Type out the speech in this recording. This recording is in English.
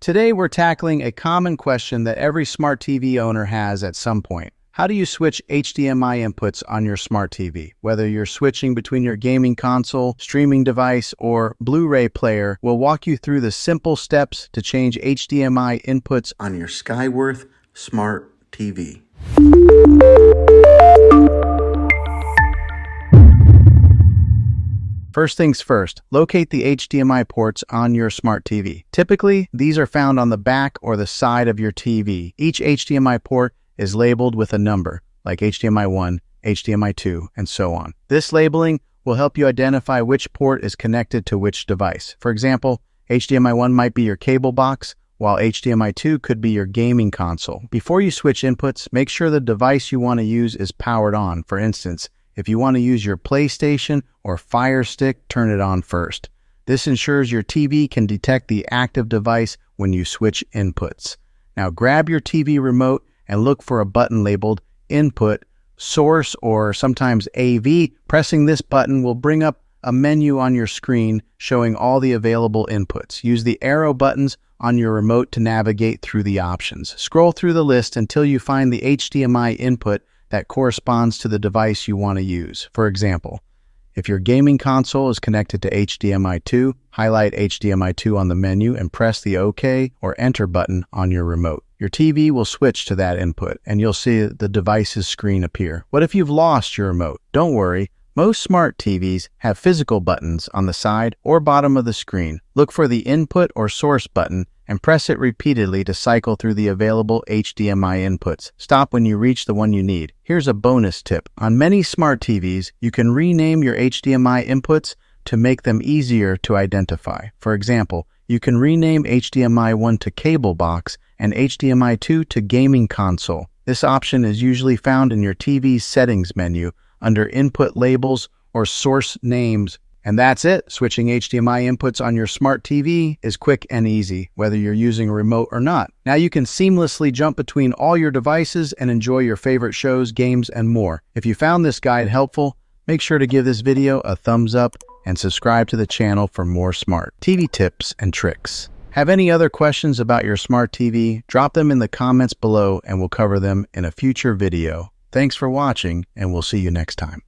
Today we're tackling a common question that every smart TV owner has at some point. How do you switch HDMI inputs on your smart TV? Whether you're switching between your gaming console, streaming device, or Blu-ray player, we'll walk you through the simple steps to change HDMI inputs on your Skyworth Smart TV. First things first, locate the HDMI ports on your smart TV. Typically, these are found on the back or the side of your TV. Each HDMI port is labeled with a number, like HDMI 1, HDMI 2, and so on. This labeling will help you identify which port is connected to which device. For example, HDMI 1 might be your cable box, while HDMI 2 could be your gaming console. Before you switch inputs, make sure the device you want to use is powered on. For instance, if you want to use your PlayStation or Fire Stick, turn it on first. This ensures your TV can detect the active device when you switch inputs. Now grab your TV remote and look for a button labeled Input, Source, or sometimes AV. Pressing this button will bring up a menu on your screen showing all the available inputs. Use the arrow buttons on your remote to navigate through the options. Scroll through the list until you find the HDMI input that corresponds to the device you want to use. For example, if your gaming console is connected to HDMI 2, highlight HDMI 2 on the menu and press the OK or Enter button on your remote. Your TV will switch to that input and you'll see the device's screen appear. What if you've lost your remote? Don't worry. Most smart TVs have physical buttons on the side or bottom of the screen. Look for the Input or Source button and press it repeatedly to cycle through the available HDMI inputs. Stop when you reach the one you need. Here's a bonus tip. On many smart TVs, you can rename your HDMI inputs to make them easier to identify. For example, you can rename HDMI 1 to cable box and HDMI 2 to gaming console. This option is usually found in your TV's settings menu under input labels or source names. And that's it. Switching HDMI inputs on your smart TV is quick and easy, whether you're using a remote or not. Now you can seamlessly jump between all your devices and enjoy your favorite shows, games, and more. If you found this guide helpful, make sure to give this video a thumbs up and subscribe to the channel for more smart TV tips and tricks. Have any other questions about your smart TV? Drop them in the comments below and we'll cover them in a future video. Thanks for watching, and we'll see you next time.